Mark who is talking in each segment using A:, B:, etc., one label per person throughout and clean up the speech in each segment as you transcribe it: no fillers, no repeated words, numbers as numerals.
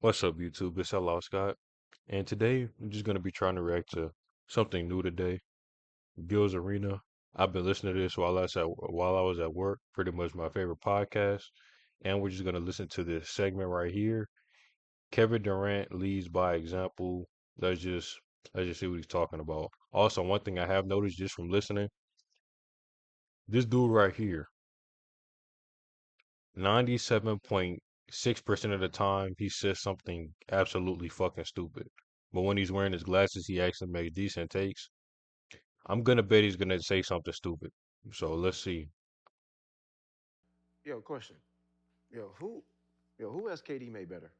A: What's up, YouTube? It's Hello Scott, and today I'm just gonna be trying to react to something new today. Gilbert Arena. I've been listening to this while I was at work. Pretty much my favorite podcast, and we're just gonna listen to this segment right here. Kevin Durant leads by example. Let's just let's just see what he's talking about. Also, one thing I have noticed just from listening, this dude right here, 97.6% of the time he says something absolutely fucking stupid. But when he's wearing his glasses, he actually makes decent takes. I'm gonna bet he's gonna say something stupid. So let's see.
B: Yo, question. Yo, who has KD made better?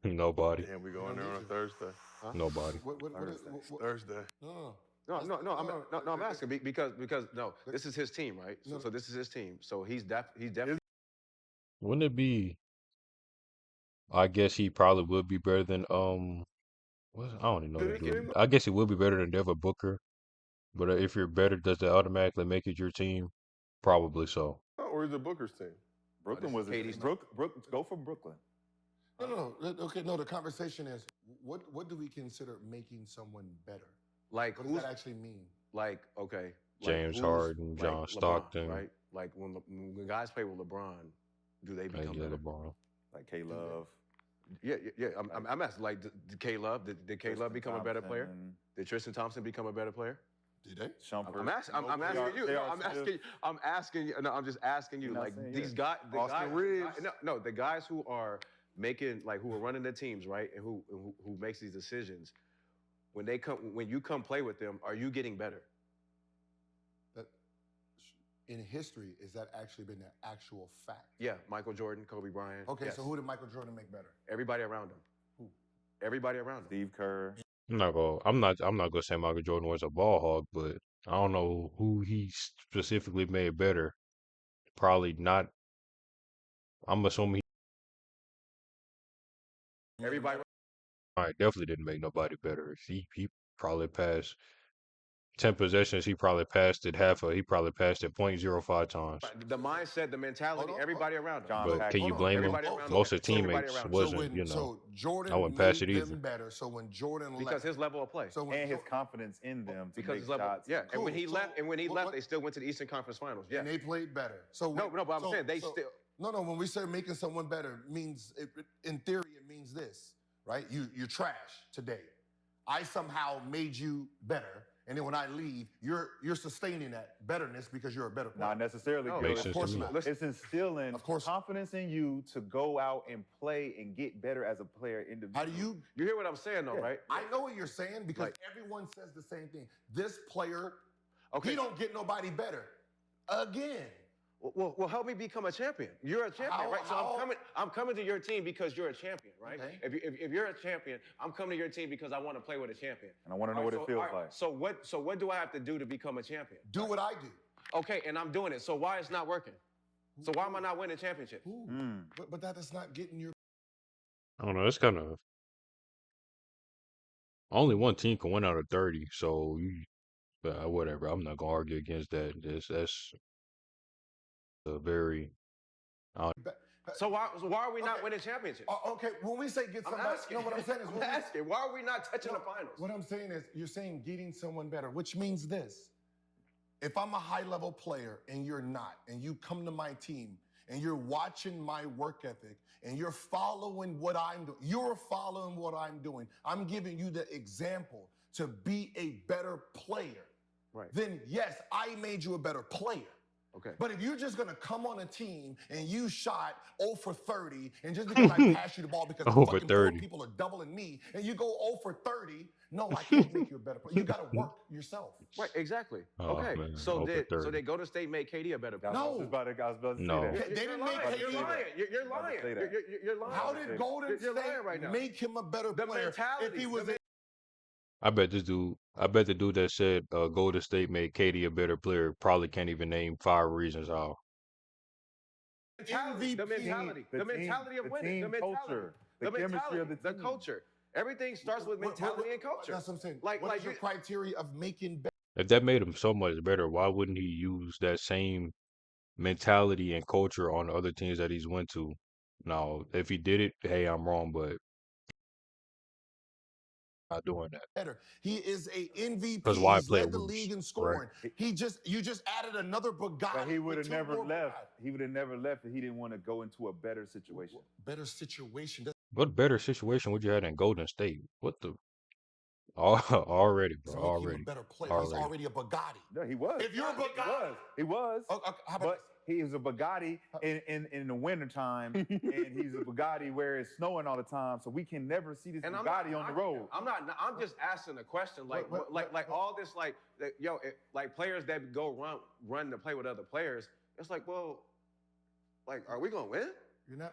A: Nobody.
C: Damn, we
D: We
C: going
D: don't
C: there
D: need
C: on a
D: to.
C: Thursday.
B: Huh?
A: Nobody.
C: Thursday.
D: What
C: Thursday.
D: no,
B: No,
D: that's
B: no, no. I'm
D: no,
B: no, no. I'm asking because no,
D: the-
B: this is his team, right? So,
D: no,
B: so this is his team. So he's definitely.
A: Wouldn't it be? I guess he probably would be better than I don't even know that dude. I guess he would be better than Devin Booker. But if you're better, does that automatically make it your team? Probably so.
C: Or is it Booker's team?
B: this
E: Brooklyn
B: is
E: was
B: KD's
E: a go for Brooklyn.
D: no. Okay, no. The conversation is what do we consider making someone better?
B: Like
D: What does
B: who's
D: that actually mean?
B: like okay, like
A: James
B: who's
A: Harden,
B: like
A: John
B: LeBron,
A: Stockton,
B: right? Like when guys play with LeBron, do they become
A: yeah,
B: better?
A: LeBron.
E: Like K Love.
B: Yeah. I'm asking like did K Love did K Love become a better player? Did Tristan Thompson become a better player?
D: Did they?
E: Shumpert.
B: I'm asking. I'm asking you. No, I'm asking. I'm asking you. No, I'm just asking you.
E: You're not
B: Like
E: saying
B: these
E: yes.
B: guys, the
C: Austin
B: guys.
C: Reeves.
B: No, the guys who are making like who are running the teams, right, and who makes these decisions. When you come play with them, are you getting better?
D: That in history is that actually been an actual fact?
B: Yeah, Michael Jordan, Kobe Bryant.
D: Okay,
B: yes.
D: so who did Michael Jordan make better?
B: Everybody around him.
D: Who?
B: Everybody around him.
E: Steve Kerr.
A: I'm not gonna say Michael Jordan was a ball hog, but I don't know who he specifically made better. Probably not. I'm assuming
B: Everybody.
A: I definitely didn't make nobody better. He probably passed 10 possessions. He probably passed it .05 times.
B: The mindset, the mentality.
D: Hold on,
B: Everybody around him.
E: John
A: But can
E: Paxson.
A: you
D: hold on.
A: blame him?
B: Everybody around him.
A: Most of the
B: Everybody
A: teammates
B: around him.
D: So
A: wasn't,
D: when
A: I
D: Jordan
A: wouldn't pass
D: made
A: it
D: them
A: either.
D: better, so when Jordan
B: Because
D: left,
B: his level of play.
D: so when
E: And his
D: Jo-
E: confidence in them to
B: Because
E: make
B: his level.
E: shots.
B: Yeah, and
D: Cool.
B: when he
D: So
B: left,
D: what-
B: they still went to the Eastern Conference Finals. Yeah.
D: and they played better. So
B: No, but I'm saying they
D: so-
B: still.
D: No, when we say making someone better, means in theory it means this, right? You're trash today. I somehow made you better, and then when I leave, you're sustaining that betterness because you're a better player.
E: Not necessarily.
B: No,
E: Gil.
A: Makes
D: of
A: sense to
D: course
A: me.
D: not.
B: Listen,
E: It's instilling
D: Of course.
E: confidence in you to go out and play and get better as a player
D: How
E: individually.
D: do you?
B: you hear what I'm saying, though,
E: Yeah.
B: right?
D: I know what you're saying because
B: Like-
D: everyone says the same thing. This player,
B: Okay.
D: he don't get nobody better. Again.
B: Well, help me become a champion. You're a champion, right? So I'm coming to your team because you're a champion, right?
D: Okay.
B: If you're a champion, I'm coming to your team because I want to play with a champion.
E: And I want to know
B: All
E: what
B: right,
E: it feels
B: all right,
E: like.
B: So what do I have to do to become a champion?
D: Do what I do.
B: Okay, and I'm doing it. So why it's not working? So why am I not winning championships?
D: Ooh.
E: Mm.
D: But that is not getting your.
A: I don't know. It's kind of only one team can win out of 30. So whatever. I'm not gonna argue against that. That's a very
B: So why are we not
D: Okay.
B: winning championships?
D: Okay, when we say get
B: I'm
D: somebody,
B: asking.
D: no, what I'm saying is,
B: I'm
D: when we-
B: asking. Why are we not touching the finals?
D: What I'm saying is, you're saying getting someone better, which means this. If I'm a high level player and you're not, and you come to my team and you're watching my work ethic and you're following what I'm doing, I'm giving you the example to be a better player.
B: Right.
D: Then yes, I made you a better player.
B: Okay.
D: But if you're just gonna come on a team and you shot 0 for 30, and just because I pass you the ball because
A: 0 for
D: fucking 4
A: 30.
D: people are doubling me, and you go 0 for 30, no, I can't make you a better player. You gotta work yourself.
B: Right, exactly.
A: Oh,
B: Okay.
A: man,
B: So
A: 0 for
B: did
A: 30.
B: Golden State make KD a better player?
E: I was
D: No.
E: just about to, I was about to
A: No.
E: say that.
D: They didn't make
B: lying.
D: KD
B: You're
D: better.
B: lying. You're
E: About to
B: lying.
E: say that.
B: You're lying.
D: How did Golden
B: You're
D: State
B: lying right now.
D: make him a better
B: The
D: player
B: mentality.
D: if he was
B: the
A: I bet the dude that said Golden State made KD a better player probably can't even name 5 reasons how.
B: mentality. The mentality.
E: The
B: The
E: team-
B: mentality of
E: the
B: winning. The
E: team
B: mentality.
E: culture, the
B: The
E: chemistry
B: mentality.
E: of the
B: The
E: team.
B: culture. Everything starts with mentality and culture.
D: That's what I'm saying.
B: Like
D: What's your
B: you-
D: criteria of making better?
A: If that made him so much better, why wouldn't he use that same mentality and culture on the other teams that he's went to? Now, if he did it, hey, I'm wrong, but not doing that.
D: better. He is a MVP.
A: Because why
D: He's
A: play
D: led the
A: Roosh,
D: league in
A: right?
D: scoring. You just added another Bugatti.
E: But he would have
D: with two
E: never
D: more
E: left.
D: Bugattis.
E: He would have never left if he didn't want to go into a better situation.
D: Better situation.
A: What better situation would you have in Golden State? What the? Already, bro.
D: Doesn't make him a
A: Already.
D: better player. He's
A: Already.
D: already a Bugatti.
E: No, he was.
D: If you're a Bugatti,
E: he was.
D: how about
E: But he was a Bugatti in the wintertime, and he's a Bugatti where it's snowing all the time, so we can never see this Bugatti on the road.
B: I'm just asking a question, like all this, like like players that go run to play with other players. It's like, well, like, are we gonna win?
D: You're not,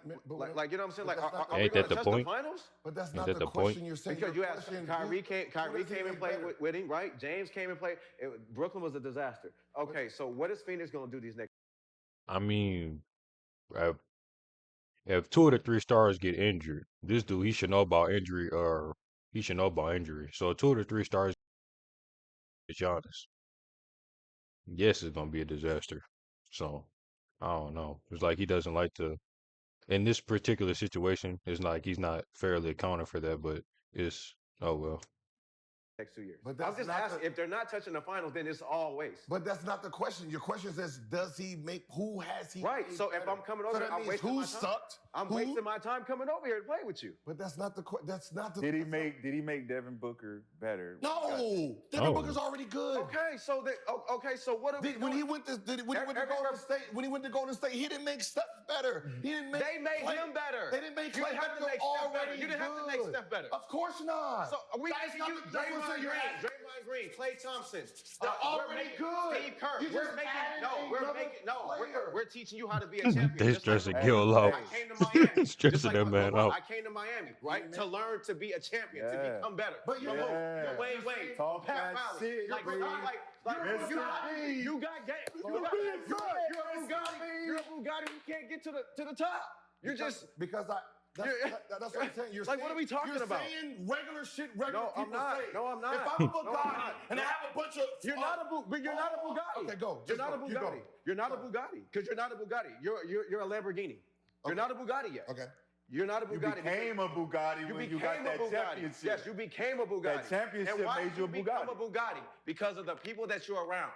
B: like you know what I'm saying? Like, are we
A: Ain't
B: gonna
A: that the
B: touch
A: point?
B: the finals?
D: But that's
A: Ain't
D: not
A: that
D: the
A: the point?
D: question you're saying.
B: Because
D: Your
B: you asked
D: question,
B: Kyrie
D: what
B: came
D: does he
B: and played
D: better?
B: with him, right? James came and played. Brooklyn was a disaster. Okay, so what is Phoenix gonna do these next?
A: I mean, if 2 of the 3 stars get injured, this dude, he should know about injury, or he should know about injury. So 2 of the 3 stars is Giannis. Yes, it's gonna be a disaster. So I don't know. It's like he doesn't like to. In this particular situation, it's like he's not fairly accounting for that, but it's oh well.
B: Next 2 years.
D: But
B: I'm
D: that's
B: just
D: not
B: asking, if they're not touching the finals, then it's all waste.
D: But that's not the question. Your question says, does he make? Who has he?
B: Right.
D: made
B: So if
D: better?
B: I'm coming over
D: so
B: here,
D: that
B: I'm
D: means
B: wasting
D: who
B: my time.
D: sucked?
B: I'm
D: Who?
B: wasting my time coming over here to play with you.
D: But that's not the. That's not the.
E: Did he
D: that's
E: make Devin Booker better?
D: No, Devin
A: No.
D: Booker's already good.
B: Okay, so what are we
D: When he
B: doing?
D: went to Golden State, he didn't make Steph better. He didn't make.
B: They made him better.
D: They didn't make
B: You
D: Clay
B: didn't have to
D: better.
B: make
D: They're
B: Steph better.
D: already
B: You didn't have to make
D: good.
B: Steph better.
D: Of course not.
B: So are we
D: That's
B: making
D: not
B: you
D: the- that's what I'm saying. You're adding-
B: Draymond Green, Klay Thompson.
D: They're
B: we're
D: already
B: making
D: good.
B: Steve Kerr.
D: You just added another player.
B: We're teaching you how to be a champion.
A: They
B: just like
A: stressing
B: when
A: Gil out.
B: I came to Miami.
A: Stressing
B: Just like
A: that man out.
B: I came to Miami, right, to learn to be a champion, to
E: Yeah.
B: become better.
D: But you-
E: Yeah.
B: Wayne,
E: Talk
B: Pat
E: that
B: Riley.
E: shit,
B: Like,
E: bro.
B: you
E: Mr. B.
B: got game.
E: You're
B: You're a
E: Mr.
B: Bugatti. You're a Bugatti. You can't get to the top. You're just.
D: because that's what I'm saying. You're
B: Like,
D: saying,
B: what are we talking
D: you're
B: about?
D: saying regular shit. Regular
B: No, I'm
D: people
B: not.
D: say.
B: No, I'm not.
D: If I'm a
B: No, I'm
D: Bugatti
B: not.
D: and I have a bunch of,
B: You're not a Bugatti.
D: Okay, go.
B: You're
D: Just
B: not a
D: go. You go.
B: Bugatti. You're not a Bugatti because you're not a Bugatti. You're a Lamborghini. You're
D: Okay.
B: not a Bugatti yet.
D: Okay.
B: You're not a
E: You
B: Bugatti.
E: became a Bugatti when you got that championship.
B: Yes, you became a Bugatti.
E: That championship
B: and why
E: made you a
B: did you become
E: Bugatti.
B: a Bugatti? Because of the people that you're around.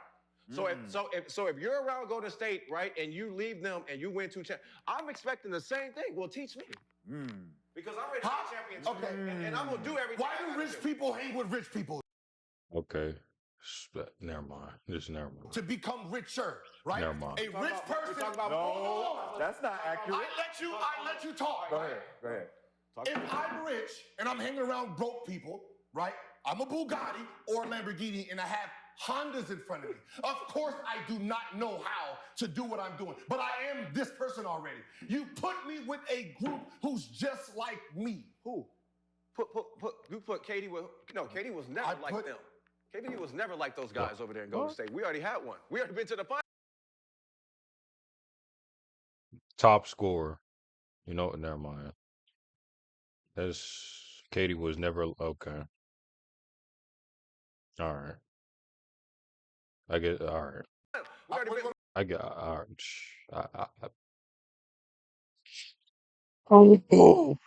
B: So if you're around Golden State, right, and you leave them and you win 2 champions, I'm expecting the same thing. Well, teach me. Because I'm ready to be a champion too.
D: Okay.
B: And I'm gonna do everything.
D: Why do rich people hang with rich people?
A: Okay. Never mind. Just never mind.
D: To become richer, right?
A: Never mind.
D: A rich person.
E: No, that's not accurate.
D: I let you talk.
E: Go ahead.
D: If I'm rich and I'm hanging around broke people, right? I'm a Bugatti or a Lamborghini and I have Hondas in front of me. Of course, I do not know how to do what I'm doing, but I am this person already. You put me with a group who's just like me.
B: Who? You put Katie with Katie was never like them. Katie was never like those guys over there in Golden State. We already had one. We already been to the final.
A: Top scorer. You know, never mind. Katie was never okay. All right. I get all right.
B: We already been.
A: I got all right. Oh.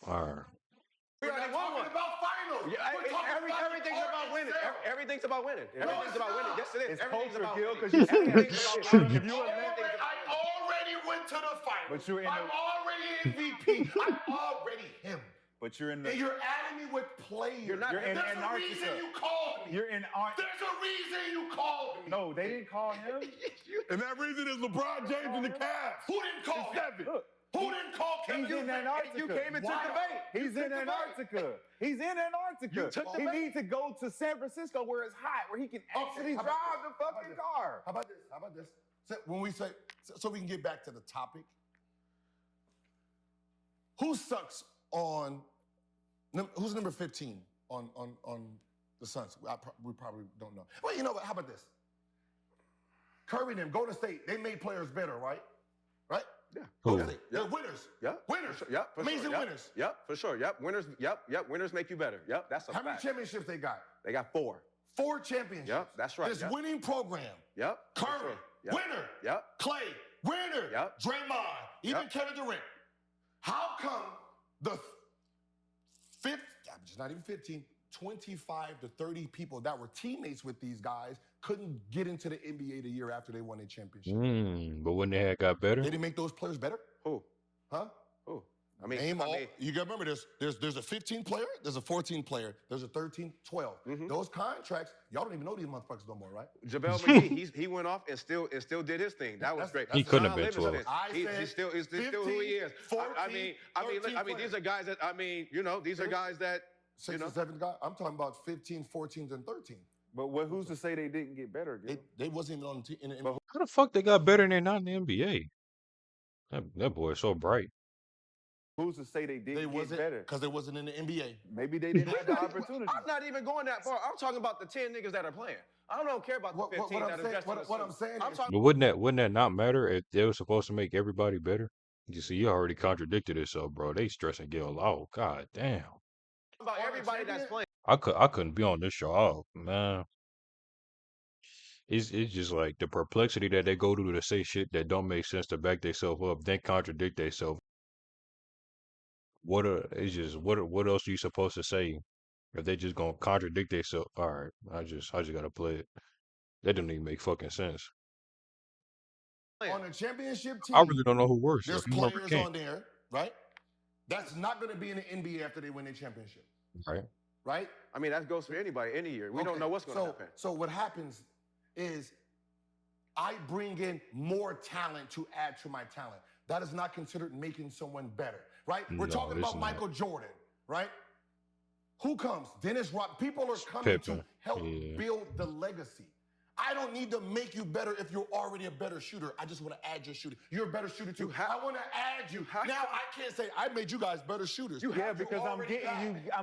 A: All right.
B: We already won one.
D: About finals.
B: Everything's about winning. Everything's about winning. Everything's about winning. Yes, it is.
E: It's
B: Everything's
E: culture,
B: about
E: Gil,
B: winning.
E: because you said
B: Everything's about winning.
E: if you
D: I already went to the finals.
E: But you're in
D: I'm
E: the-
D: already MVP. I'm already him.
E: But you're in
D: And
E: the
D: you're adding me with players.
B: You're not-
E: You're in
D: There's a
E: Antarctica.
D: reason you called me.
E: You're in
D: There's a reason you called me.
E: No, they didn't call him.
D: And that reason is LeBron James and the Cavs. Who didn't call him?
E: Look,
D: Who didn't call Kevin?
E: he's in Antarctica.
B: You came into
D: Why?
B: debate.
E: He's in Antarctica. He's in Antarctica.
B: You took the
E: He
B: bait.
E: needs to go to San Francisco where it's hot, where he can actually
D: how
E: drive
D: about
E: the
D: this? How about
E: fucking
D: this?
E: car.
D: How about this? How about this? When we say, so we can get back to the topic. Who sucks on? Who's number 15 on the Suns? We probably don't know. Well, you know what? How about this? Curry and them, Golden State, they made players better, right? Right?
B: Yeah.
D: Golden State, they're winners.
B: Yep.
D: Winners.
B: Yep. For
D: Amazing
B: sure. Yep.
D: winners.
B: Yep. For sure. Yep. Winners. Yep. Winners make you better. Yep. That's a
D: How many
B: fact.
D: championships they got?
B: They got 4.
D: 4 championships.
B: Yep. That's right.
D: This
B: Yep.
D: winning program.
B: Yep. For
D: Curry,
B: sure. Yep.
D: winner.
B: Yep.
D: Clay, winner.
B: Yep.
D: Draymond, even
B: Yep.
D: Kevin Durant. come the just not even 15, 25 to 30 people that were teammates with these guys couldn't get into the NBA the year after they won a championship?
A: But when they had got better,
D: They didn't make those players better?
B: Who?
D: Huh?
B: Who?
D: You got to remember there's a 15 player, there's a 14 player, there's a 13, 12. Those contracts, y'all don't even know these motherfuckers no more, right?
B: JaVale McGee, he went off and still did his thing. That was great.
A: He couldn't have been 12.
B: He's still who he is.
D: 14,
B: I mean, these are guys that these are guys that
D: 6 and 7 guys. I'm talking about 15, 14s, and 13.
E: But who's to say they didn't get better?
D: They wasn't even on the team.
A: how the fuck they got better and they're not in the NBA? That boy is so bright.
E: Who's to say they didn't get better?
D: Because they wasn't in the NBA.
E: Maybe they didn't have the opportunity.
B: I'm not even going that far. I'm talking about the 10 niggas that are playing. I don't care about the 15 that are just
D: what I'm saying is,
A: But wouldn't that not matter if they were supposed to make everybody better? You see, you already contradicted yourself, bro. They stressing Gil out. God damn.
B: About everybody that's playing.
A: I couldn't be on this show. Oh man. It's just like the perplexity that they go to say shit that don't make sense to back themselves up, then contradict themselves. What else are you supposed to say if they just gonna contradict themselves? All right, I just gotta play it. That doesn't even make fucking sense.
D: on a championship team,
A: I really don't know who worse.
D: there's
A: Rashad
D: players
A: McCant.
D: on there, right? That's not going to be in the NBA after they win their championship,
A: Right.
D: right?
B: I mean, that goes for anybody any year. We don't
D: Okay,
B: know what's going to happen.
D: So what happens is I bring in more talent to add to my talent. That is not considered making someone better, right? We're
A: No,
D: talking
A: it's
D: about
A: not.
D: Michael Jordan, right? Who comes? Dennis Rodman. People are coming to
A: Pippen,
D: help
A: yeah.
D: build the legacy. I don't need to make you better if you're already a better shooter. I just want to add your shooting. You're a better shooter too. I want to add you. Now I can't say I made you guys better shooters.
E: Yeah, because I'm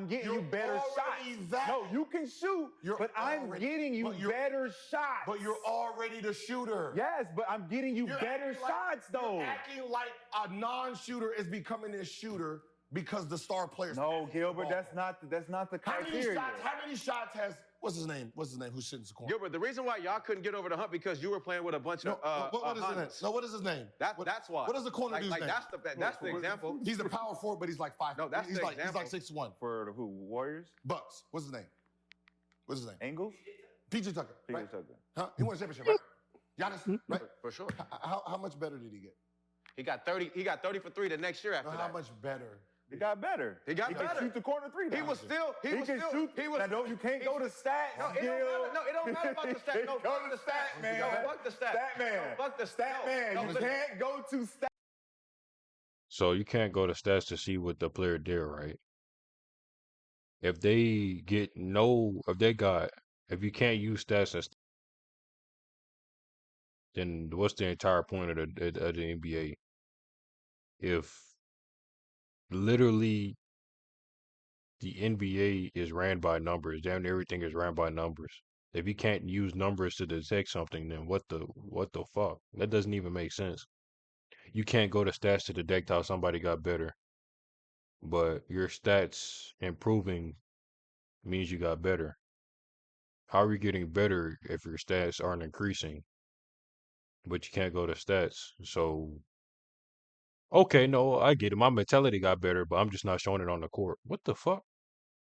E: getting you better shots. No, you can shoot, but I'm getting you better shots.
D: But you're already the shooter.
E: Yes, but I'm getting you better shots though.
D: You're acting like a non-shooter is becoming a shooter because the star players.
E: No, Gilbert, that's not the criteria.
D: How many shots has what's his name? Who's sitting in the corner?
B: Gilbert, the reason why y'all couldn't get over the hump because you were playing with a bunch of
D: what is his name?
B: Hondas.
D: No, what is his name?
B: That's why.
D: What is the corner dude's name?
B: That's the example.
D: He's the power forward, but he's like 5.
B: No, that's
D: he's
B: the
D: like
B: example.
D: He's like 6'1".
E: For who? Warriors?
D: Bucks. What's his name? What's his name?
E: Angles?
D: PJ Tucker.
E: PJ
D: Right?
E: Tucker.
D: Huh? He won a championship, right? Giannis, right?
B: For sure.
D: How much better did he get?
B: He got 30 for 3 the next year after that.
D: How much better?
E: He got better.
B: He got better.
E: Can shoot the corner 3 now.
B: He was still.
E: He can shoot. Now, you can't go to stats.
B: No, it don't matter about the stats. No, fuck the stats,
E: man.
B: No, fuck the stats.
E: Stat man.
B: No, fuck the
E: Stat man. You can't go to stats.
A: So you can't go to stats to see what the player did, right? If they get if you can't use stats, then what's the entire point of the NBA? If literally the NBA is ran by numbers, damn everything is ran by numbers. If you can't use numbers to detect something, then what the fuck? That doesn't even make sense. You can't go to stats to detect how somebody got better, but your stats improving means you got better. How are you getting better if your stats aren't increasing? But you can't go to stats. So, okay, no, I get it. My mentality got better, but I'm just not showing it on the court. What the fuck?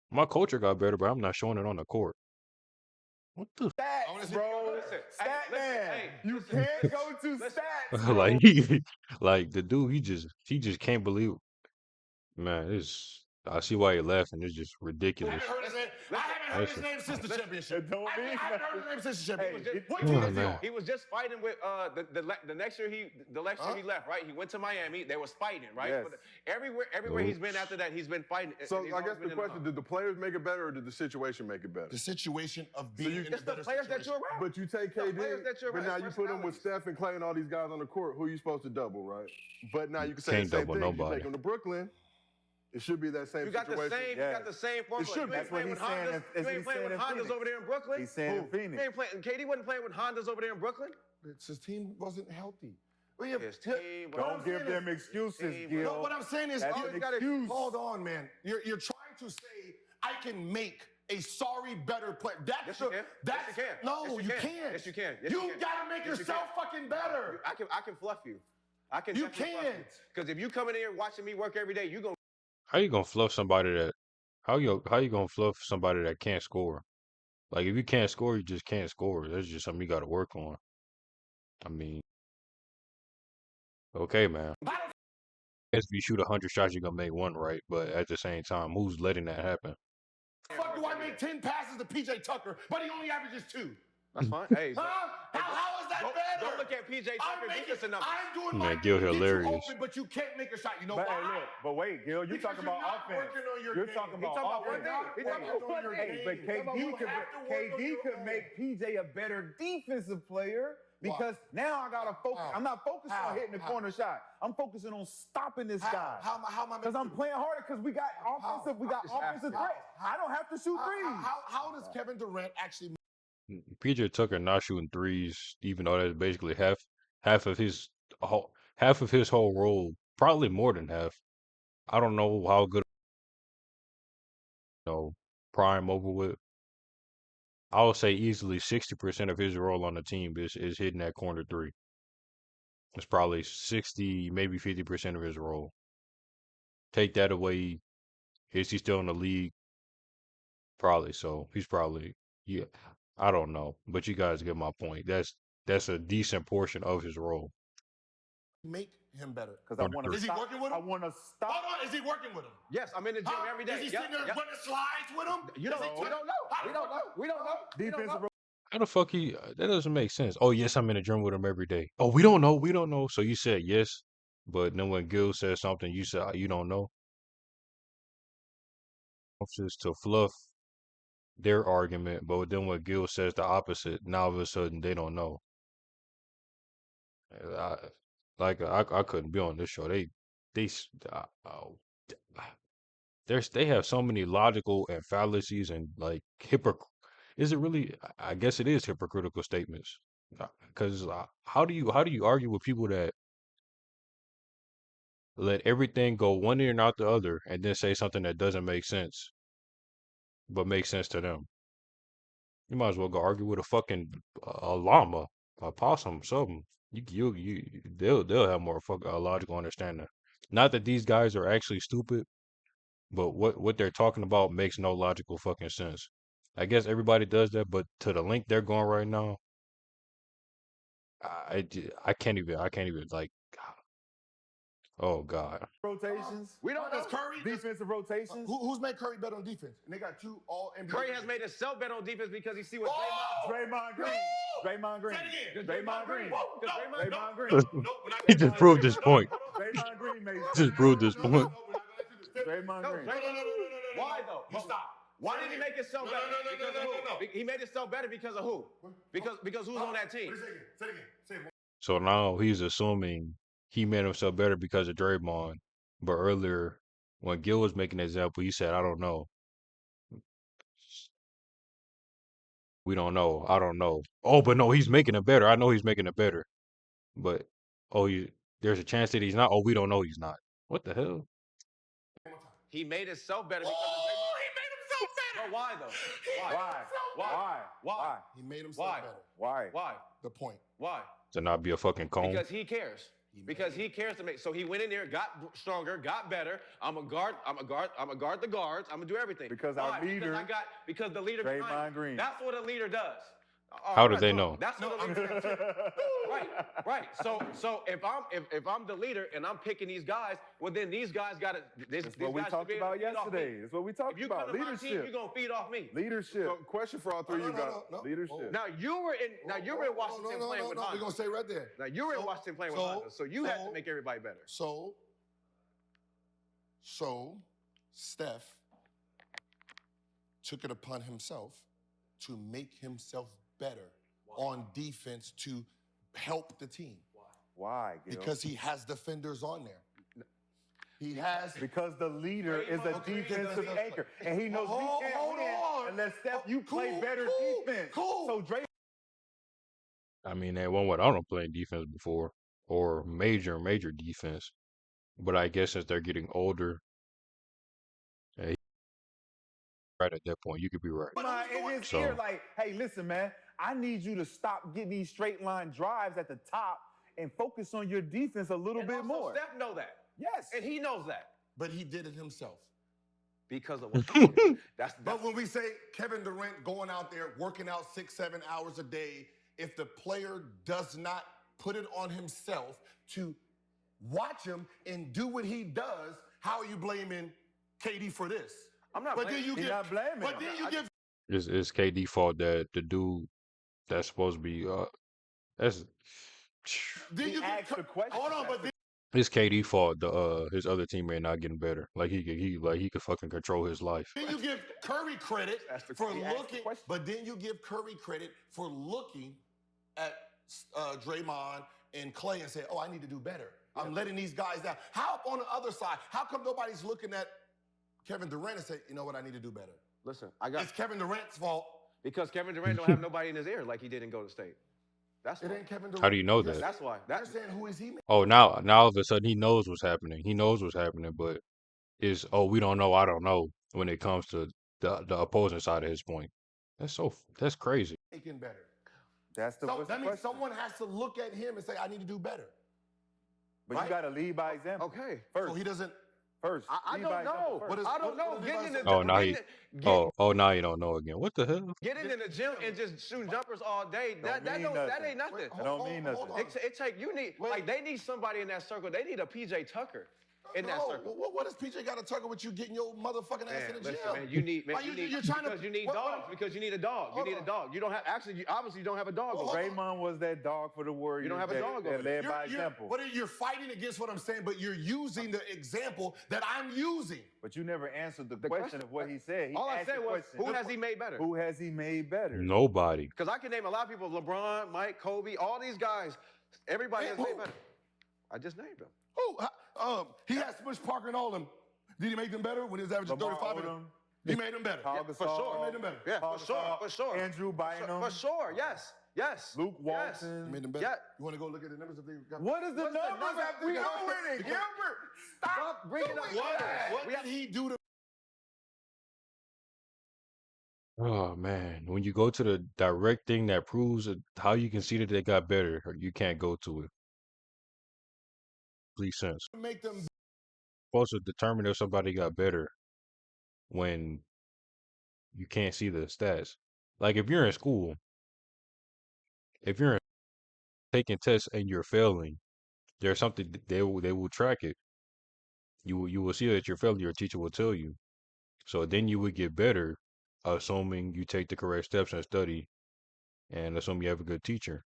A: My culture got better, but I'm not showing it on the court. What the
E: Stats, bro. Stat man. You
B: listen,
E: can't go to stats.
A: f-
E: Bro.
A: like the dude, he just can't believe. Man, I see why he left, and it's just
D: I
A: ridiculous.
D: haven't heard his name since the championship.
E: Don't
D: I
E: mean
D: haven't heard his name since the championship. What
A: Oh,
D: team is he
A: man.
D: on?
B: He was just fighting with the next year he left, right? He went to Miami. They was fighting, right?
E: Yes.
B: But everywhere he's been after that, he's been fighting.
C: So
B: and he's
C: I
B: always
C: guess
B: been
C: the
B: in
C: question:
B: hump.
C: did the players make it better, or did the situation make it better?
D: The situation of being in a
B: It's the
D: better
B: players that
D: situation.
B: you're around.
C: But you take
B: The
C: KD,
B: players that you're
C: but now
B: around,
C: you put him with
B: personalities.
C: Steph and Clay and all these guys on the court. Who you supposed to double, right? But now you can say
A: Can't
C: the same
A: double
C: thing. You
A: nobody.
C: take him to Brooklyn. It should be that same
B: You got the
C: situation.
B: same. You got the same formula.
C: should
B: You
C: be.
B: ain't
E: That's what
B: playing with
E: he's saying
B: Hondas.
E: in-
B: You ain't playing with
E: in
B: Hondas
E: Phoenix.
B: over there in Brooklyn.
E: He's saying in
B: You
E: Phoenix.
B: ain't playing. KD wasn't playing with Hondas over there in Brooklyn.
D: His team wasn't healthy.
B: His team.
E: Don't give them excuses,
B: Team-
E: Gil.
D: No, what I'm saying is,
E: That's
D: you
E: an
D: gotta-
E: excuse.
D: hold on, man. You're trying to say I can make a sorry better player.
B: Yes, you can.
D: That's
B: Yes, you can.
D: no,
B: Yes, you
D: you
B: can.
D: can't.
B: Yes, you can. Yes,
D: you
B: you can.
D: gotta make
B: Yes, you
D: yourself
B: can.
D: fucking better.
B: I can fluff you. I can
D: You
B: definitely trust
D: can't.
B: Because if you come in here watching me work every day, you gonna.
A: How you gonna fluff somebody that? How you gonna fluff somebody that can't score? Like if you can't score, you just can't score. That's just something you got to work on. I mean, okay, man. If you shoot 100 shots, you're gonna make one right. But at the same time, who's letting that happen?
D: Fuck do I make 10 passes to PJ Tucker, but he only averages 2?
B: That's fine. Hey,
D: Huh? How is that better?
B: Don't look at PJ Tucker defensive numbers.
D: I'm doing
A: Man,
D: my
A: Gil
D: thing to get you
A: hilarious.
D: open, but you can't make a shot. You know
E: But
D: why?
E: hey, look, but wait, Gil, you
D: Because
E: talking
D: you're
E: about
D: not
E: offense.
D: working on your
E: You're
D: game.
E: talking
B: He
E: about
B: talking about one
E: offense.
B: thing. He talking about
D: on your
E: Hey, but
D: game.
E: KD
D: You
E: could
D: have to work on
E: KD
D: your
E: could
D: own.
E: make PJ a better defensive player
D: Why?
E: because now I gotta focus.
D: How?
E: I'm not focused
D: How?
E: on hitting the
D: How?
E: corner shot. I'm focusing on stopping this guy.
D: How am I
E: Because I'm playing harder because we got offensive, we got
B: Just
E: offensive
B: ask.
E: threat. I don't have to shoot threes.
D: How does Kevin Durant actually
A: PJ Tucker not shooting threes, even though that's basically half of his whole role, probably more than half. I don't know how good, prime over with. I would say easily 60% of his role on the team is hitting that corner three. It's probably 60, maybe 50% of his role. Take that away, is he still in the league? Probably so. He's probably, yeah. I don't know, but you guys get my point. That's a decent portion of his role.
D: make him better?
E: Because I want to.
D: Is he working with him?
E: I want to stop.
D: Hold on, is he working with him?
B: Yes, I'm in the gym every day.
D: Is he sitting there running slides with him?
B: We don't know. We don't know. We don't know.
E: Defensive.
A: How the fuck that doesn't make sense. Oh, yes, I'm in the gym with him every day. Oh, we don't know. We don't know. So you said yes, but then when Gil says something, you said you don't know. Just to fluff their argument, but then when Gil says the opposite, now all of a sudden they don't know. I, I couldn't be on this show. They s- oh, they have so many logical and fallacies and like Is it really? I guess it is hypocritical statements. Because how do you argue with people that let everything go one ear and out the other, and then say something that doesn't make sense, but makes sense to them? You might as well go argue with a fucking a llama, a possum, something. They'll have more logical understanding. Not that these guys are actually stupid, but what they're talking about makes no logical fucking sense. I guess everybody does that, but to the length they're going right now, I can't even like. Oh God.
E: Rotations.
B: We don't know.
D: Curry
E: Defensive rotations.
D: Who's made Curry bet on defense? And they got 2 all NBA.
B: Curry has made himself bet on defense because he see what
E: Draymond Green. Draymond Green.
D: Say it again.
E: Draymond Green.
D: Whoa, no,
E: Draymond Green.
A: He just proved his point.
E: Draymond Green made.
A: Just proved his point.
E: Draymond Green.
B: Why though?
D: You stop.
B: Why did he make himself better? Because of who? He made himself better because of who? Because who's on that team?
D: Say it again. Say it again.
A: So now he's assuming he made himself better because of Draymond. But earlier, when Gil was making an example, he said, "I don't know. We don't know. I don't know. Oh, but no, he's making it better. I know he's making it better. But there's a chance that he's not. Oh, we don't know he's not. What the hell?
B: He made himself better because of Draymond.
D: He made himself better.
B: But why though?
E: Why?
D: He made himself
B: Why?
D: better.
E: Why?
B: Why?
D: The point.
B: Why?
A: To not be a fucking cone.
B: Because he cares. Because he cares to make. So he went in there, got stronger, got better. I'm a guard the guards. I'm gonna do everything.
E: Because
B: Why?
E: our leader,
B: because the leader
E: Draymond
B: behind him.
E: Green.
B: That's what a leader does.
A: How did they know?
B: That's what a leader does. Right. So if I'm the leader and I'm picking these guys, well then these guys got to.
E: That's what we talked about yesterday. That's what we talked
B: If you
E: about.
B: come to my team,
E: Leadership.
B: you're gonna feed off me.
E: Leadership.
C: So, question for all three of you guys.
E: Leadership.
B: Now you were in Washington playing with
D: We're
B: Honda.
D: gonna stay right there.
B: Now you were in Washington playing with Honda, so you had to make everybody better.
D: So Steph took it upon himself to make himself better on defense to help the team.
E: Why? Gil?
D: Because he has defenders on there. He has.
E: Because the leader is a defensive anchor, and he knows we can't win unless Steph you play better defense. So Dre.
A: I mean, they won without him playing defense before, or major defense. But I guess since they're getting older, right at that point, you could be right.
E: In his
A: So-
E: ear, like, hey, listen, man, I need you to stop getting these straight line drives at the top and focus on your defense a little bit
B: also
E: more.
B: Steph know that.
E: Yes.
B: And he knows that.
D: But he did it himself.
B: Because of what he did.
D: But when we say Kevin Durant going out there, working out 6-7 hours a day, if the player does not put it on himself to watch him and do what he does, how are you blaming KD for this?
B: I'm not blaming him.
E: He's not blaming
D: But
E: him.
D: then you give
A: It's KD fault that the dude that's supposed to be that's
D: then
E: He
D: you
E: asked
D: give
E: the question.
D: hold on, but then
A: it's KD fault the his other teammate not getting better. Like he could fucking control his life.
D: you give Curry credit for
E: he asked the
D: looking,
E: question.
D: but then you give Curry credit for looking at Draymond and Clay and say, "Oh, I need to do better. I'm letting these guys down." How on the other side? How come nobody's looking at Kevin Durant and say, "You know what? I need to do better"?
B: Listen,
D: It's Kevin Durant's fault.
B: because Kevin Durant don't have nobody in his ear like he did in Golden State. That's
D: It
B: why.
D: ain't Kevin Durant.
A: How do you know that?
B: That's why.
D: You're saying who is he?
A: Oh, now all of a sudden he knows what's happening. He knows what's happening, but is we don't know. I don't know when it comes to the opposing side of his point. That's crazy.
D: Making better.
E: That's the
D: So
E: what's the
D: that means
E: question?
D: someone has to look at him and say, "I need to do better."
E: But
D: right?
E: you got to lead by example.
B: Okay.
E: First,
D: So he doesn't.
E: first.
B: I
E: Lead by
B: don't
E: example
B: know.
E: first.
D: What is-
B: I don't know.
D: what is
B: Getting in
D: advice?
B: the
A: Oh, now he now you don't know again. What the hell?
B: getting in the gym and just shooting jumpers all day. That
E: mean
B: ain't
E: nothing.
B: nothing.
D: Wait,
E: That don't mean
D: hold
E: nothing.
D: on.
B: It take you need
D: Wait.
B: like they need somebody in that circle. They need a PJ Tucker in that
D: No,
B: circle.
D: what does PJ got to talk with you getting your motherfucking ass in the
B: Listen,
D: gym?
B: man, you need
D: Why you're trying
B: because
D: to,
B: you need
D: what-
B: dogs. Because you need a dog. You
D: Hold
B: need a
D: on.
B: dog. You don't have actually. You obviously don't have a dog.
D: Well,
B: over there.
E: Draymond was that dog for the Warriors.
B: You don't have a
E: that,
B: dog
E: that
B: over
E: led
B: there.
E: by example.
D: You're fighting against what I'm saying, but you're using the example that I'm using.
E: But you never answered the
B: question-
E: question of what he said. He
B: All I
E: asked
B: said
E: the
B: was,
E: question.
B: who has he made better?
E: Who has he made better?
A: Nobody.
B: Because I can name a lot of people: LeBron, Mike, Kobe, all these guys. Everybody has
D: Who?
B: made better. I just named them.
D: Who? He had Smush Parker and all them. Did he make them better when he was averaging
E: Lamar
D: 35?
E: Odom.
D: He made them better.
E: Paul
B: for
E: Gasol.
B: sure.
D: He made them better.
B: Yeah,
E: Paul
B: for sure,
E: Gasol,
B: for sure.
E: Andrew Bynum.
B: For sure, yes, yes.
E: Luke
B: Yes.
E: Walton.
D: He made them better.
B: Yeah.
D: You want to go look at the numbers if they got?
E: What is the
B: What's the
E: numbers
B: number?
E: after
B: We
E: we
B: don't-
E: winning?
D: because-
E: Gilbert,
B: Stop bringing up numbers.
D: What
B: We have-
D: did he do to?
A: Oh man, when you go to the direct thing that proves how you can see that they got better, you can't go to it. Please sense.
D: Make them
A: Supposed to determine if somebody got better when you can't see the stats. Like if you're in school, if you're taking tests and you're failing, there's something they will track it. You will see that you're failing. Your teacher will tell you. So then you would get better, assuming you take the correct steps and study, and assuming you have a good teacher.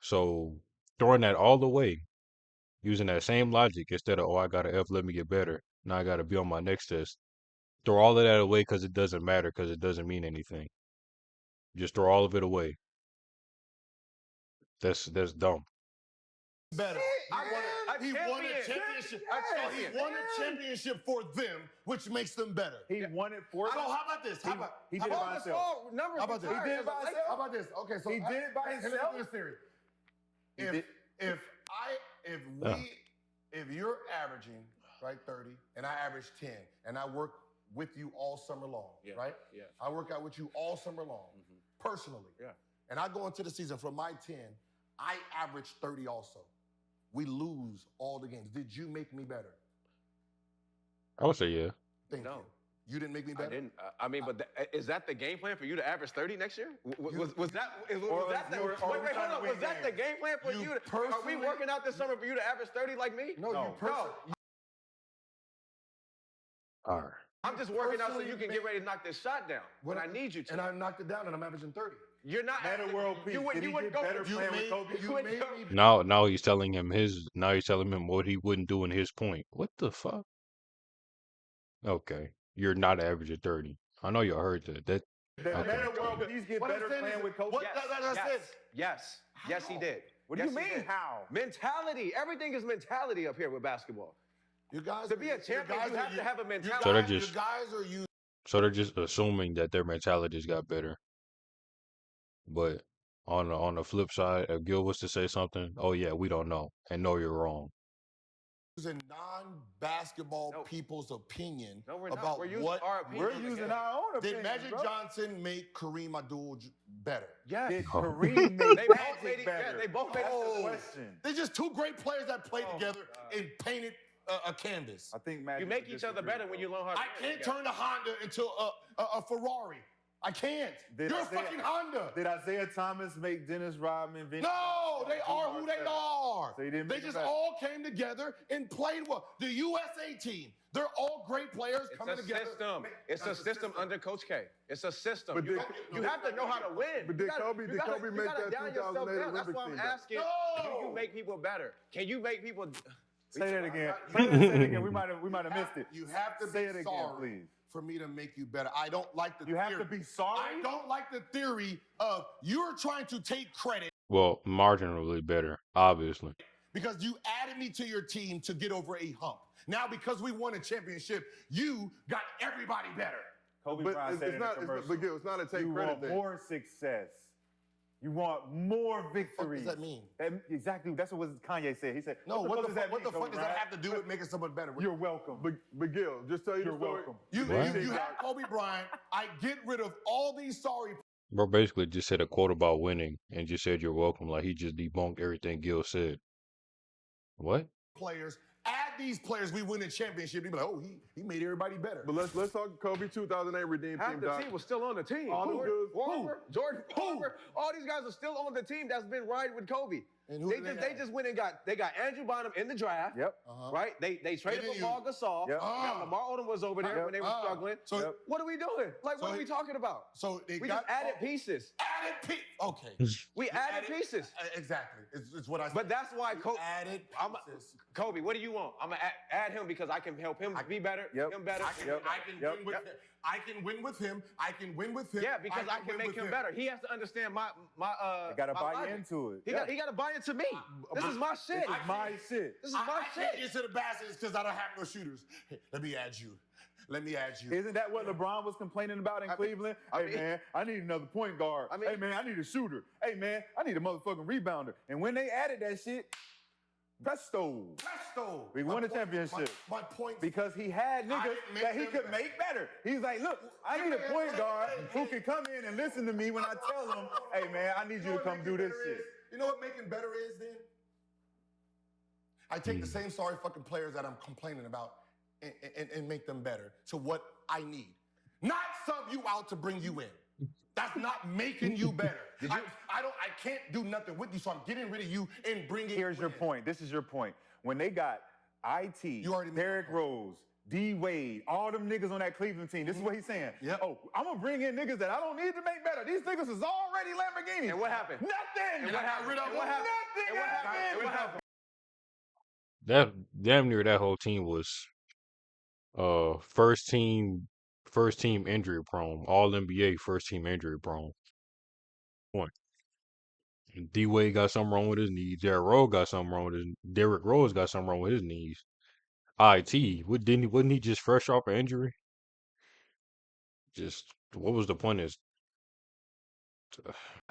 A: So throwing that all away, using that same logic instead of, oh, I got an F, let me get better. Now I got to be on my next test. Throw all of that away because it doesn't matter, because it doesn't mean anything. Just throw all of it away. That's dumb.
D: better. He won a
B: champion.
D: championship.
B: A
D: So he
B: champion.
D: won a championship for them, which makes them better.
E: he won it for
D: So
E: them.
D: how about this? How about
E: he
D: how
E: did it
D: about
E: by
D: this?
E: himself.
B: Numbers
D: How about this?
B: retired.
E: He did it by
B: Like,
E: himself.
D: How about this? Okay, so
E: He did it by
D: let me
E: himself?
D: do this theory.
E: He
D: If
E: did-
D: if you're averaging right 30 and I average 10 and I work with you all summer long, right?
B: Yeah.
D: I work out with you all summer long, personally.
B: Yeah.
D: And I go into the season from my 10, I average 30 also. We lose all the games. Did you make me better?
A: I would say yeah.
D: Thank
B: No.
D: you. You didn't make me
B: I
D: better.
B: didn't. I mean, but is that the game plan for you to average 30 next year? Was that
E: Or
B: was that the
E: are we
B: wait,
E: trying
B: hold
E: to
B: on?
E: win
B: Was that the
E: games?
B: game plan for
D: You
B: you? Are we
D: personally-
B: working out this summer for you to average 30 like me?
D: No,
E: No.
D: you personally.
A: All right.
B: I'm just working out so
D: personally
B: you can
D: made-
B: get ready to knock this shot down when I need you to.
D: And I knocked it down and I'm averaging 30.
B: You're not
E: Meta world peace.
B: You would,
E: Did
B: you
E: he
B: would
E: get
B: go.
E: better
B: You
E: playing
B: made-
E: with Kobe?
B: you would
D: made
B: go-
D: me
A: Now he's telling him what he wouldn't do in his point. What the fuck? Okay. You're not averaging 30. I know you heard that.
E: The
A: Okay.
E: Meta world peace get
D: What I'm
E: better
D: saying
E: playing
D: is-
E: with Kobe.
D: what-
B: Yes,
D: that I said.
B: yes, yes, he
D: How?
B: did.
E: What do
B: Yes,
E: you
B: he
E: mean
B: did.
E: how?
B: Mentality. Everything is mentality up here with basketball.
D: You guys
B: To be a
D: you
B: champion,
D: guys
B: you have to have a
D: you
B: mentality.
A: So they're
D: guys-
A: just-
D: you guys are you.
A: So they're just assuming that their mentalities got better. But on the flip side, if Gil was to say something, oh yeah, we don't know, and no, you're wrong.
D: Using non-basketball
B: No.
D: people's opinion
B: No, we're not.
D: about
B: We're using
D: what
B: our opinion.
E: We're using our own
D: did
E: opinion,
D: Magic
E: bro.
D: Johnson make Kareem better?
B: Yes.
E: Did
A: Oh.
E: Kareem make
B: They both
E: Magic
B: made it.
E: better?
B: Yeah, they both made it.
E: That's the
B: Oh.
E: question.
D: They're just two great players that played
E: Oh,
D: together
E: God.
D: and painted a canvas.
E: I think Magic
B: You make
E: would
B: each other
E: disagree,
B: better when you learn how to
D: I
B: play
D: can't
B: together.
D: turn a Honda into a Ferrari. I can't.
E: Did
D: You're a
E: Isaiah-
D: fucking Honda.
E: Did Isaiah Thomas make Dennis Rodman? Vince
D: No,
E: Johnson,
D: they are who they
E: better?
D: are.
E: So he didn't
D: They
E: make
D: just
E: them better.
D: all came together and played well. The USA team, they're all great players
B: It's
D: coming
B: a
D: together.
B: system. It's a system under Coach K. It's a system.
C: But
B: You,
C: did-
B: you have to know how to win.
C: But
B: You
C: did
B: gotta-
C: Kobe-
B: you
C: did
B: gotta-
C: Kobe
B: you
C: make
B: gotta
C: that
B: down yourself
C: 2008
B: down. That's why I'm
C: Olympic team?
B: asking.
D: No!
B: Do you make people better? Can you make people?
E: Say that again. Say that again. We might have missed it.
D: You have to
E: Say
D: be
E: it again,
D: sorry
E: please.
D: for me to make you better. I don't like the
E: You
D: theory.
E: have to be sorry.
D: I don't like the theory of you're trying to take credit
A: Well, marginally better, obviously.
D: because you added me to your team to get over a hump. Now, because we won a championship, you got everybody better.
E: Kobe
C: But
E: Bryant
C: it's,
E: said
C: it's
E: in a
C: not.
E: commercial.
C: But Gil, it's not a take
E: You
C: credit
E: want
C: thing.
E: more success. You want more
D: What
E: victories.
D: does that mean?
E: Exactly. That's what Kanye said. He said,
D: No, what the fuck
E: mean,
D: does
E: Kobe
D: that
E: Bryant?
D: have to do with making someone better?
E: You're welcome.
C: But Gil, just tell you
E: You're
C: the story.
E: welcome.
D: You
A: What?
D: have Kobe Bryant. I get rid of all these sorry
A: Bro basically just said a quote about winning and just said you're welcome. Like he just debunked everything Gil said. What?
D: players. Add these players, we win a championship. You'd be like, oh, he made everybody better.
C: But let's talk Kobe 2008 redeem
B: Half
C: team.
B: the
C: Doc.
B: team was still on the team.
C: All them
B: Jordan
C: dudes-
B: Walker, Jordan
D: Who?
B: Walker, all these guys are still on the team that's been riding with Kobe.
D: And who
B: They
D: did
B: just
D: they
B: they
D: add?
B: just went and got Andrew Bynum in the draft.
E: Yep.
B: Right? They traded
D: didn't
B: for Paul Gasol.
E: Yep.
B: Now Lamar Odom was over there
E: Yep.
B: when they were struggling.
D: So,
E: Yep.
B: What are we doing? Like,
D: So
B: what are we talking about?
D: so they
B: We
D: got
B: just added pieces.
D: Okay.
B: We added pieces.
D: Exactly. It's what I said.
B: But that's why
D: added
B: I'm-
D: pieces.
B: Kobe, what do you want? I'm gonna add him because I can help him be better.
E: Yep.
B: Him better.
D: I can,
E: Yep.
D: I can
E: Yep.
D: win with him. I can win with him. I can win with him.
B: Yeah, because I can
D: win
B: make
D: with
B: him better. He has to understand my
E: You gotta
B: my
E: buy
B: logic.
E: into it.
B: He
E: Yeah.
B: got to buy into me. This is my shit.
E: This is my shit.
B: This is my
D: I can't
B: shit.
D: get to the baskets because I don't have no shooters. Hey, let me add you. Let me add you.
E: Isn't that what LeBron was complaining about in
B: I mean-
E: Cleveland?
B: I
E: Hey,
B: mean-
E: man, I need another point guard.
B: I mean-
E: Hey, man, I need a shooter. Hey, man, I need a motherfucking rebounder. And when they added that shit, presto.
D: Presto.
E: We
D: My
E: won a
D: point-
E: championship.
D: My point.
E: Because he had niggas
D: didn't make
E: that he
D: them
E: could
D: better.
E: make better. He's like, look, I need a point guard who can come in and listen to me when I tell him, hey, man, I need you to
D: what
E: come
D: making
E: do this
D: better
E: shit.
D: is? You know what making better is then? I take the same sorry fucking players that I'm complaining about and make them better to what I need. Not sub you out to bring you in. That's not making you better. I can't do nothing with you, so I'm getting rid of you and bringing
E: Here's
D: you
E: your
D: in.
E: point. This is your point. When they got IT,
D: You already made
E: Derrick
D: your
E: Rose, D Wade, all them niggas on that Cleveland team. This is what he's saying.
D: Yep.
E: Oh, I'm gonna bring in niggas that I don't need to make better. These niggas is already Lamborghinis.
B: And what happened?
E: Nothing.
B: And what happened?
D: rid of
B: And what
D: them.
B: happened?
E: Nothing
B: And what happened?
E: happened.
B: And what happened?
A: That damn near that whole team was first team injury prone. All NBA first team injury prone. Point. D Wade got something wrong with his knees. Derrick Rose got something wrong with his Derrick Rose got something wrong with his knees. Wasn't he just fresh off an injury? Just what was the point is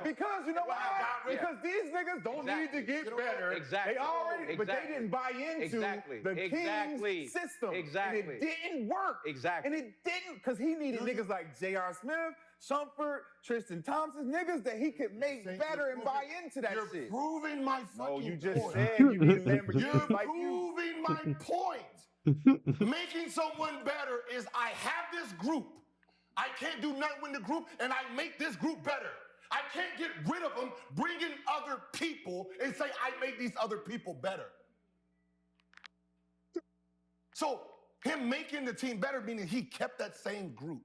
E: Because you know why?
B: Yeah.
E: Because these niggas don't need to get better.
B: Exactly.
E: They already, but they
B: Exactly.
E: didn't buy into
B: Exactly.
E: the
B: Exactly.
E: King's system.
B: Exactly.
E: And it didn't work.
B: Exactly.
E: And it didn't, because he needed niggas like J.R. Smith, Shumpert, Tristan Thompson, niggas that he could make better and buy into that
D: You're
E: shit.
D: proving my fucking
E: No, you just
D: point.
E: said you need
D: You're
E: Lamborghinis like you.
D: proving my point. Making someone better is I have this group. I can't do nothing with the group, and I make this group better. I can't get rid of them, bring in other people, and say I made these other people better. So him making the team better, meaning he kept that same group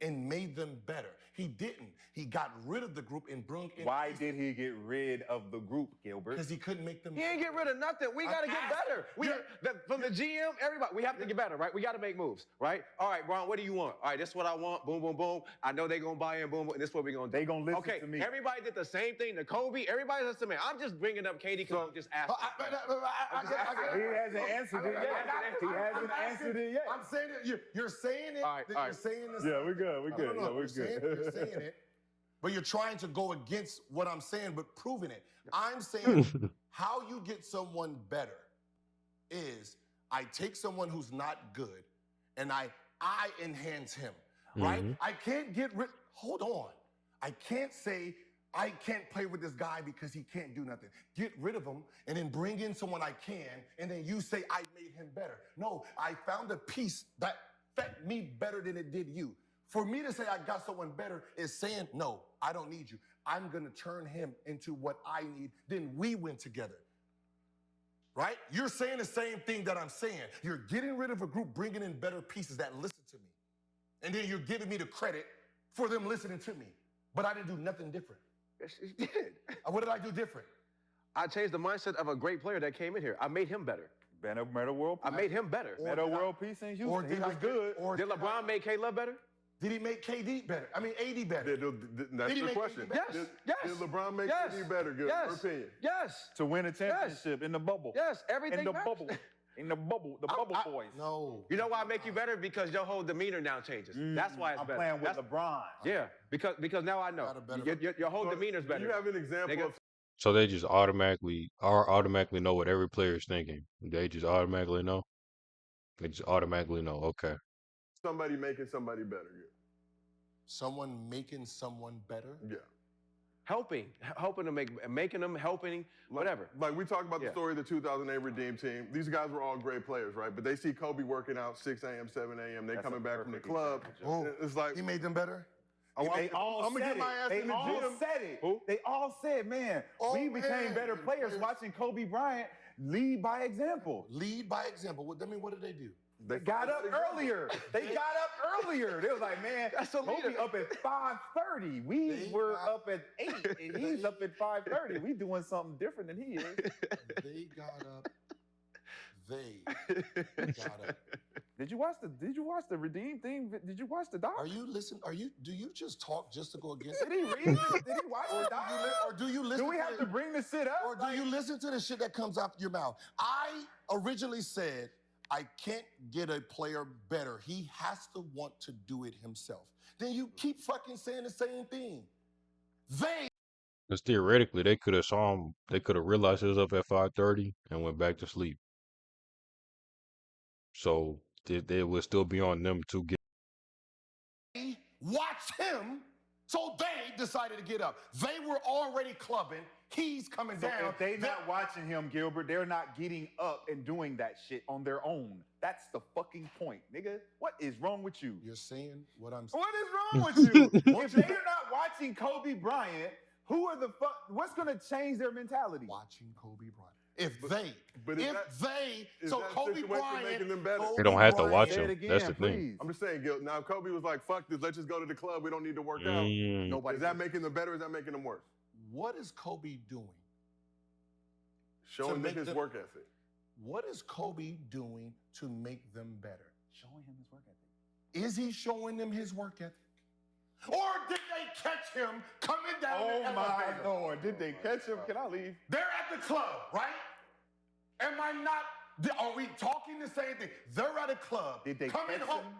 D: and made them better. He didn't. He got rid of the group and brought in.
E: Why did he get rid of the group, Gilbert?
D: Because he couldn't make them
B: He ain't get rid of nothing. We got to get better. From the GM, everybody, we have to get better, right? We got to make moves, right? All right, Brian, what do you want? All right, this is what I want. Boom, boom, boom. I know they're going to buy in. Boom, boom. And this is what we're going to do.
E: They gonna listen
B: okay,
E: to me.
B: everybody did the same thing to Kobe. Everybody does to me. I'm just bringing up KD because I'm just asking.
E: He hasn't answered it yet. He hasn't answered it yet.
D: I'm saying it. You're saying it.
B: All right,
D: that
B: all
D: you're
B: right.
D: saying this.
E: Yeah, we're good. We're good.
D: No,
E: Yeah, we're
D: you're saying,
E: good.
D: you're saying it, but you're trying to go against what I'm saying, but proving it. I'm saying how you get someone better is I take someone who's not good and I enhance him, right?
A: Mhm.
D: I can't get rid. Hold on. I can't say I can't play with this guy because he can't do nothing. Get rid of him and then bring in someone I can, and then you say I made him better. No, I found a piece that fit me better than it did you. For me to say I got someone better is saying, no, I don't need you. I'm going to turn him into what I need. Then we win together. Right? You're saying the same thing that I'm saying. You're getting rid of a group, bringing in better pieces that listen to me. And then you're giving me the credit for them listening to me. But I didn't do nothing different.
B: Yes, you did.
D: What did I do different?
B: I changed the mindset of a great player that came in here. I made him better.
E: Better world peace.
B: I made him better.
E: Better world peace in Houston.
D: Or
E: He
D: did
E: was
D: I
E: good.
D: Or
B: Did LeBron make K-Love better?
D: did he make KD better? I mean, AD better.
C: That's
D: Did he
C: the
D: make
C: question.
D: AD better?
B: Yes.
C: Did LeBron make
B: Yes.
C: AD better? Good.
B: Yes.
C: Your opinion.
B: Yes.
E: To win a championship in the bubble.
B: Yes. Everything
E: In the
B: matters.
E: bubble. In the bubble. The bubble boys.
D: No.
B: You know why I make you better? Because your whole demeanor now changes. That's why it's
E: I'm
B: better.
E: playing with
B: That's,
E: LeBron.
B: Yeah, because now I know.
D: Got a better-
B: Your whole demeanor's
C: Do
B: better.
C: you have an example
B: Nigga.
C: of
A: So they just automatically know what every player is thinking. They just automatically know. They just automatically know. Okay.
C: somebody making somebody better?
D: Someone making someone better?
C: Yeah.
B: helping to making them, helping, whatever.
C: Like we talked about the
B: Yeah.
C: story of the 2008 Redeem team. These guys were all great players, right? But they see Kobe working out 6 a.m., 7 a.m. They
E: That's
C: coming
E: a
C: back from the
E: perfect
C: club.
E: example,
D: Joe.
C: It's like
D: He made them better?
E: They all
C: I'm gonna
E: said
C: get my
E: it.
C: ass
E: They
C: in the
E: all
C: gym.
E: said it.
B: Who?
E: They all said, man,
D: Oh,
E: we became
D: man.
E: better players watching Kobe Bryant lead by example.
D: Lead by example. What did they do?
E: They got up earlier. They got up earlier. They was like, man,
B: That's a
E: Kobe
B: leader.
E: up at 5:30. We
D: They
E: were
D: got-
E: up at 8, and he's up at 5:30. We doing something different than he is.
D: They got up. They got up.
E: Did you watch the Redeem thing? Did you watch the doc?
D: Are you listening? Do you just talk just to go against
E: Did he read it? Did he watch the doc?
D: Or do you listen
E: Do we have to bring this shit up?
D: Or do you listen to the shit that comes out your mouth? I originally said I can't get a player better. He has to want to do it himself. Then you keep fucking saying the same thing. They
A: Because theoretically, they could have saw him. They could have realized he was up at 5:30 and went back to sleep. So they would still be on them to get.
D: watched him, so they decided to get up. They were already clubbing. He's coming
E: So
D: down.
E: if they not watching him, Gilbert, they're not getting up and doing that shit on their own. That's the fucking point, nigga. What is wrong with you?
D: You're saying what I'm saying.
E: What is wrong with you? If they're not watching Kobe Bryant, who are the fuck? What's gonna change their mentality?
D: Watching Kobe Bryant. If they,
C: but is
D: so
C: that
D: Kobe
C: situation
D: Bryant,
C: making them better?
A: They don't have to
D: Kobe
A: watch
E: Say
A: him.
E: it again,
A: That's the thing.
E: please.
C: I'm just saying, Gil. Now, if Kobe was like, fuck this, let's just go to the club. We don't need to work out.
A: Mm.
B: Nobody.
C: Is that making them better or is that making them worse?
D: What is Kobe doing?
C: Showing them
D: make
C: his
D: them-
C: work ethic.
D: What is Kobe doing to make them better?
E: Showing him his work ethic.
D: Is he showing them his work ethic? Or did they catch him coming down
E: Oh
D: the
E: my
D: elevator?
E: Lord, did they catch him? Can I leave?
D: They're at the club, right? Am I not? Are we talking the same thing? They're at a club.
E: Did they
D: coming
E: catch
D: home,
E: him?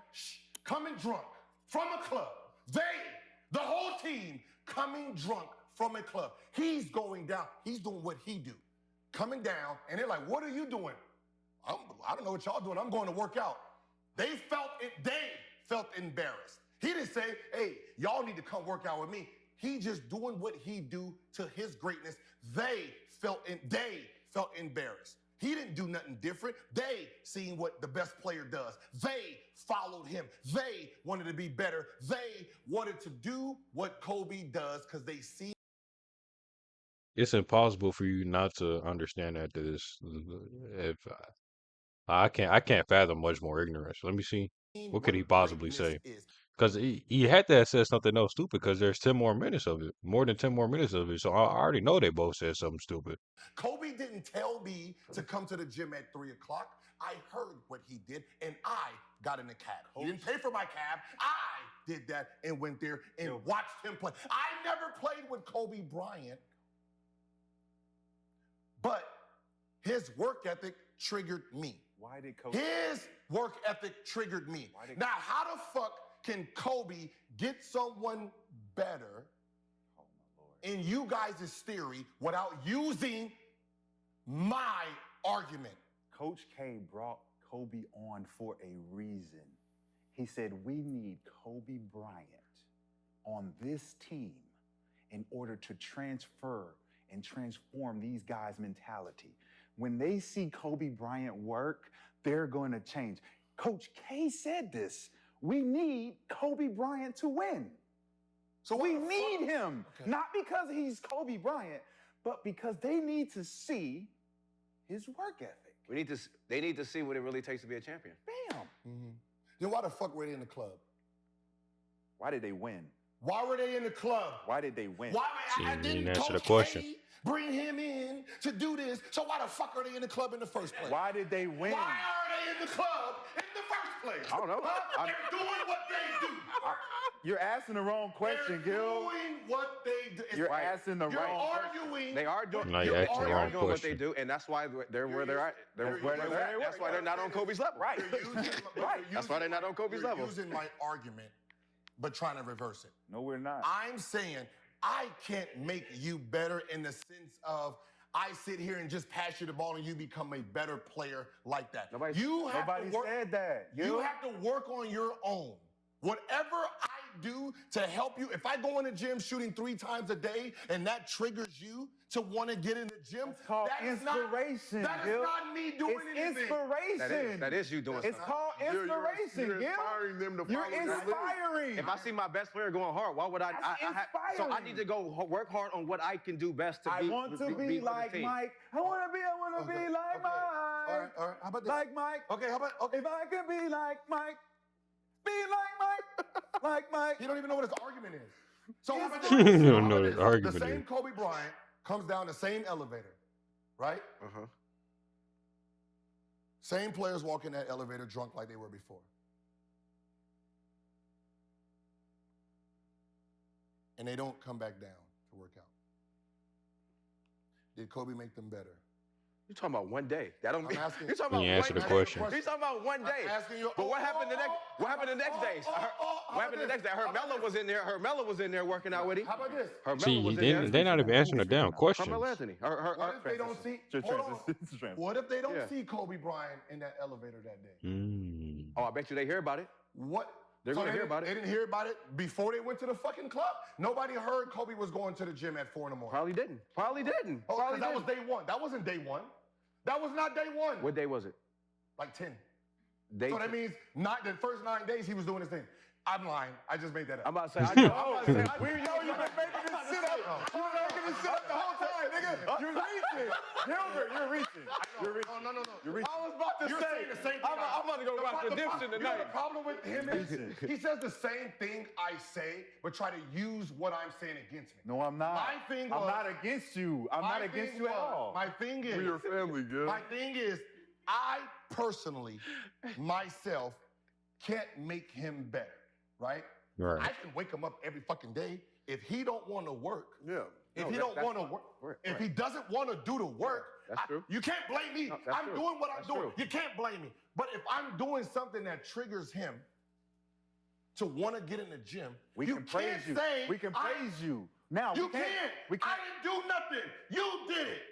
D: coming drunk from a club. The whole team, coming drunk from a club. He's going down. He's doing what he do, coming down, and they're like, "What are you doing?" I don't know what y'all doing. I'm going to work out. They felt it. They felt embarrassed. He didn't say, "Hey, y'all need to come work out with me." He just doing what he do to his greatness. They felt embarrassed. He didn't do nothing different. They seen what the best player does. They followed him. They wanted to be better. They wanted to do what Kobe does because they see
A: It's impossible for you not to understand that this. If I can't fathom much more ignorance. Let me see. What could he possibly say?
D: greatness is.
A: Because he had to have said something else stupid. Because there's 10 more minutes of it, more than 10 more minutes of it. So I already know they both said something stupid.
D: Kobe didn't tell me to come to the gym at 3 o'clock. I heard what he did, and I got in the cab. He didn't pay for my cab. I did that and went there and watched him play. I never played with Kobe Bryant, but his work ethic triggered me.
E: Why did Kobe?
D: His work ethic triggered me.
E: Why did-
D: Now, how the fuck can Kobe get someone better
E: Oh my Lord.
D: in you guys' theory without using my argument?
E: Coach K brought Kobe on for a reason. He said, we need Kobe Bryant on this team. in order to transfer and transform these guys' mentality. When they see Kobe Bryant work, they're going to change. Coach K said this. We need Kobe Bryant to win. So we need him, not because he's Kobe Bryant, but because they need to see his work ethic.
B: They need to see what it really takes to be a champion.
E: Bam.
D: Mm-hmm. Then why the fuck were they in the club?
E: Why did they win?
D: Why were they in the club?
E: Why did they win?
D: Why
A: See,
D: didn't
A: answer the
D: Coach
A: question.
D: K bring him in to do this? So why the fuck are they in the club in the first place?
E: Why did they win?
D: Why are they in the club in the first place?
B: I don't know.
D: They're doing what they do.
E: You're asking the wrong question,
D: They're
E: Gil.
D: doing what they do.
E: You're asking the wrong question.
D: Arguing.
B: They are doing.
A: No, you're
B: They
A: asking the
B: are
A: wrong
B: doing what they
A: question.
B: do, and that's why they're where they're at. They're where they're at. That's why they're not on Kobe's level.
E: Right.
D: Right.
B: That's why they're not on Kobe's
D: You're
B: level.
D: using my argument, but trying to reverse it.
E: No, we're not.
D: I'm saying I can't make you better in the sense of I sit here and just pass you the ball and you become a better player like that.
B: Nobody
E: said that.
D: You have to work on your own. Whatever I do to help you, if I go in the gym shooting 3 times a day and that triggers you to want to get in the gym,
E: It's called inspiration,
D: That is
E: Gil.
D: not me doing
E: It's
D: anything.
E: inspiration.
B: That is you doing
E: It's
B: something.
E: called inspiration,
C: You're
E: Gil.
C: inspiring them to
E: You're
C: follow your lead.
E: inspiring.
B: If I see my best player going hard, why would I? So I need to go work hard on what I can do best to
E: I
B: be.
E: want to be like Mike. I want to be like Mike.
D: All right. How about this?
E: Like Mike.
D: Okay, how about, okay.
E: If I could be like Mike, be like Mike, like Mike.
D: You don't even know what his argument is. So how about
A: You
D: this?
A: don't know what his argument
D: The same
A: is.
D: Kobe Bryant comes down the same elevator, right?
B: Uh-huh.
D: Same players walk in that elevator drunk like they were before. And they don't come back down to work out. Did Kobe make them better?
B: You're talking about one day. That don't
D: I'm
B: mean.
D: asking-
B: You're talking
A: Can
B: about
A: you answer
B: one
A: the
B: day.
A: question?
B: You're talking about one day.
D: I'm asking you.
B: But what happened the next? What happened the next days? What happened the next day? Hermelo was in there. Hermelo was in there working out with him.
D: How about this?
B: Hermelo
A: See,
B: was in there.
A: they're not even answering the damn questions.
B: Carmelo Anthony.
D: What if they don't see? Hold on. What if they don't
B: Yeah.
D: see Kobe Bryant in that elevator that day?
A: Mm.
B: Oh, I bet you they hear about it.
D: What?
B: They're
D: So
B: gonna
D: they
B: hear
D: didn't-
B: about it.
D: They didn't hear about it before they went to the fucking club. Nobody heard Kobe was going to the gym at 4 in the morning.
B: Probably didn't. Probably didn't.
D: Oh,
B: Probably
D: because that was
B: didn't.
D: day one. That wasn't day one. That was not day one.
B: What day was it?
D: Like 10.
B: Day
D: So that
B: two.
D: means the first 9 days he was doing his thing. I'm lying. I just made that up.
B: I'm about to say. I know. I'm about to say.
E: We know you've been making this shit up. You've been making this shit up the whole time, nigga. You're reaching. Gilbert, you're reaching. You're reaching.
D: No.
E: You're reaching.
B: I was about to
D: You're
B: say.
D: saying the same thing.
B: I'm about to go watch Redemption
D: You know
B: tonight.
D: the problem with him is he says the same thing I say, but try to use what I'm saying against me.
E: No, I'm not.
D: My thing
E: I'm
D: was-
E: not against you. I'm
D: My
E: not against
D: thing
E: you at
D: was-
E: all.
D: My thing is,
C: We're your family, Gil.
D: my thing is, I personally, myself, can't make him better, right? I
A: Right.
D: can wake him up every fucking day. If he don't want to work,
C: Yeah.
D: if
B: No,
D: he
B: that-
D: don't
B: that's
D: want to
B: fine.
D: work,
B: Right,
D: if
B: right.
D: he doesn't want to do the work,
B: That's true.
D: you can't blame me.
B: No, that's
D: I'm
B: true.
D: doing what I'm
B: That's
D: doing.
B: true.
D: You can't blame me. But if I'm doing something that triggers him to want to get in the gym,
E: We
D: you
E: can praise
D: can't
E: you.
D: say
E: We can
D: I-
E: praise you. Now
D: You
E: we can't.
D: can't.
E: We
D: I
E: can't.
D: didn't do nothing. You did it.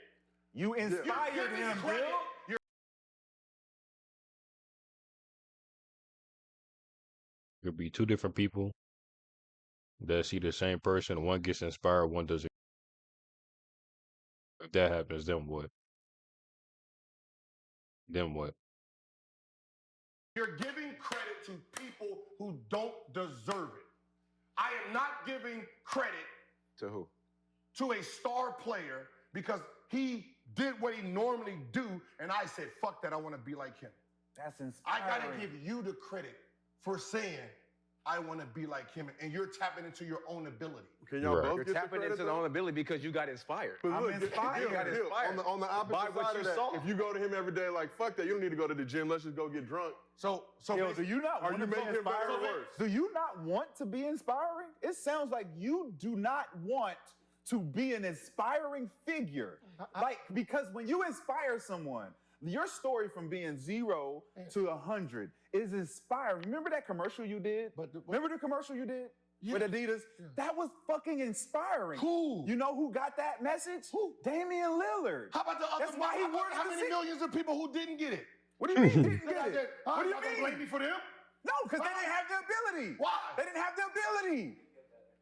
E: You
D: You
E: inspired
D: give me
E: him,
D: credit.
E: Bill.
D: You're
A: Could be two different people that see the same person. One gets inspired, one doesn't. If that happens, then what? Then what?
D: You're giving credit to people who don't deserve it. I am not giving credit
B: To who?
D: to a star player because he did what he normally do, and I said, fuck that, I want to be like him.
E: That's
D: I
E: inspiring.
D: gotta give you the credit for saying I want to be like him, and you're tapping into your own ability.
C: Can y'all
A: Right.
C: both
B: You're
C: get the
B: tapping
C: credit,
B: into the
C: though?
B: own ability because you got inspired.
C: But
E: I'm
C: look,
E: inspired.
C: Gil,
B: You got
C: Gil,
B: inspired
C: on the opposite
B: by what
C: side
B: you
C: of that,
B: saw.
C: if you go to him every day like, fuck that, you don't need to go to the gym, let's just go get drunk.
D: So
E: Yo, do you not
C: Are
E: want
C: you
E: to be
C: making him better or
E: inspiring?
C: worse?
E: Do you not want to be inspiring? It sounds like you do not want to be an inspiring figure. Like, because when you inspire someone, your story from being 0 to 100 is inspiring. Remember that commercial you did? Remember the commercial you did with Adidas?
D: Yeah.
E: That was fucking inspiring.
D: Who?
E: You know who got that message?
D: Who?
E: Damian Lillard.
D: How about the other?
E: That's why he wore
D: how many
E: the
D: millions of people who didn't get it?
E: What do you mean didn't get it?
D: What
E: What do you
D: Blame me
E: mean?
D: for them?
E: No, because they didn't have the ability.
D: Why?
E: They didn't have the ability.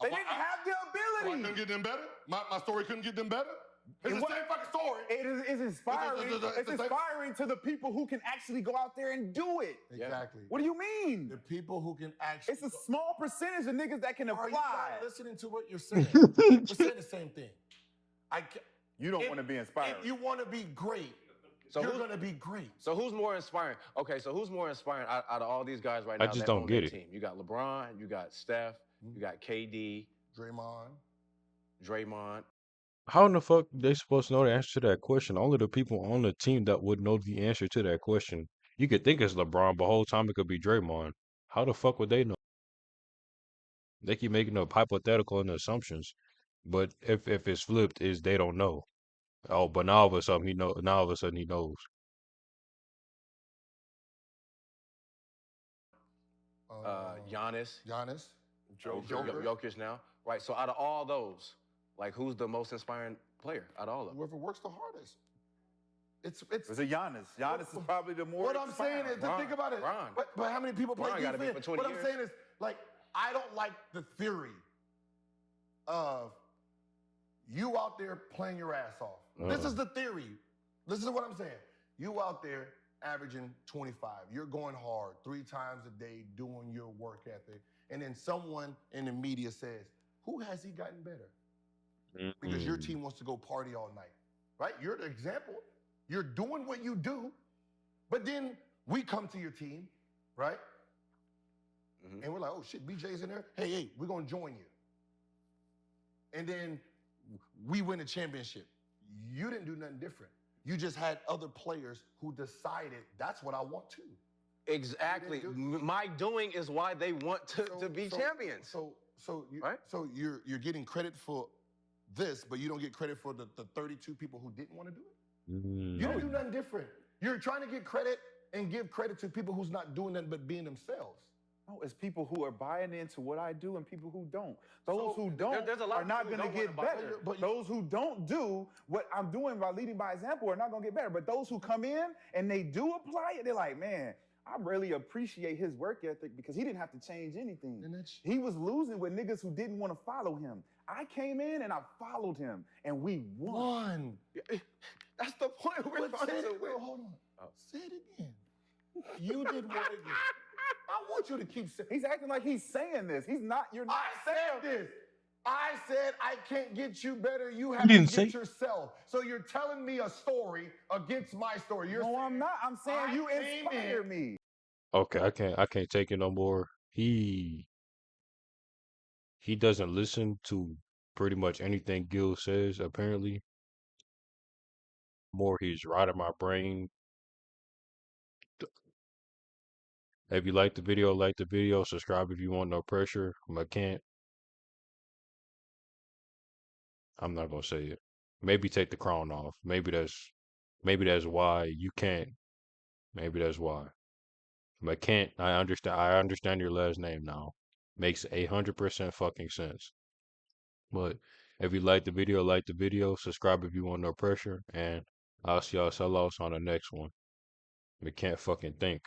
E: They didn't have the
D: So I
E: ability.
D: couldn't get them better? My story couldn't get them better? It's
E: And
D: the same fucking story.
E: It's inspiring.
D: It's the
E: It's
D: same-
E: inspiring to the people who can actually go out there and do it.
D: Exactly.
E: What do you mean?
D: The people who can actually.
E: It's a small percentage of niggas that can
D: Are you
E: apply.
D: not listening to what you're saying? We're saying the same thing.
E: You don't want to be inspired.
D: If you want to be great, you're going to be great.
B: So who's more inspiring? Okay, so who's more inspiring out of all these guys right
A: I
B: now?
A: just
B: that
A: don't
B: own
A: get
B: their
A: it.
B: Team? You got LeBron, you got Steph, you got KD, Draymond.
A: How in the fuck they supposed to know the answer to that question? Only the people on the team that would know the answer to that question. You could think it's LeBron, but whole time it could be Draymond. How the fuck would they know? They keep making up hypothetical and assumptions, but if it's flipped, is they don't know. Oh, but now all of a sudden he know. Now all of a sudden he knows.
B: Giannis,
D: Joker.
B: Jokic now, right? So out of all those, like who's the most inspiring player out of all of them?
D: Whoever works the hardest. It's
E: It's a Giannis. Giannis is probably the more.
D: What I'm saying is, to think about it. But how many people play
B: Bron gotta be
D: defense?
B: for 20
D: What
B: years.
D: I'm saying is, like, I don't like the theory of you out there playing your ass off. This is the theory. Listen to what I'm saying. You out there averaging 25. You're going hard 3 times a day doing your work ethic. And then someone in the media says, who has he gotten better? Because your team wants to go party all night, right? You're the example. You're doing what you do, but then we come to your team, right? And we're like, oh shit, BJ's in there. Hey, we're gonna join you. And then we win a championship. You didn't do nothing different. You just had other players who decided that's what I want to.
B: Exactly. My doing is why they want to be champions.
D: So
B: Right?
D: you're getting credit for this, but you don't get credit for the 32 people who didn't want to do it. You didn't do nothing different. You're trying to get credit and give credit to people who's not doing nothing but being themselves.
E: No, it's people who are buying into what I do and people who don't. Those who don't
B: there's a lot
E: are
B: of
E: not
B: people
E: going
B: who
E: to
B: don't
E: get
B: wanna buy
E: better.
D: but-
E: Those who don't do what I'm doing by leading by example are not going to get better. But those who come in and they do apply it, they're like, man, I really appreciate his work ethic because he didn't have to change anything. He was losing with niggas who didn't want to follow him. I came in and I followed him and we won.
B: That's the point we're trying to win.
D: Hold on. Say it again. You did what again? I want you to keep saying.
E: He's acting like he's saying this. He's not. You're not.
D: I said this. I said I can't get you better. You have
A: You
D: to
A: didn't
D: get
A: say-
D: yourself. So you're telling me a story against my story. You're
E: No,
D: saying,
E: I'm not. I'm saying
D: I
E: you
D: came
E: inspire
D: in-
E: me.
A: Okay, I can't take it no more. He doesn't listen to pretty much anything Gil says, apparently. More he's rotting my brain. If you like the video, subscribe if you want no pressure. McCant. I'm not gonna say it. Maybe take the crown off. Maybe that's why you can't. Maybe that's why. McCant, I understand your last name now. Makes 100% fucking sense. But if you like the video, subscribe if you want no pressure, and I'll see y'all sellouts on the next one. We can't fucking think.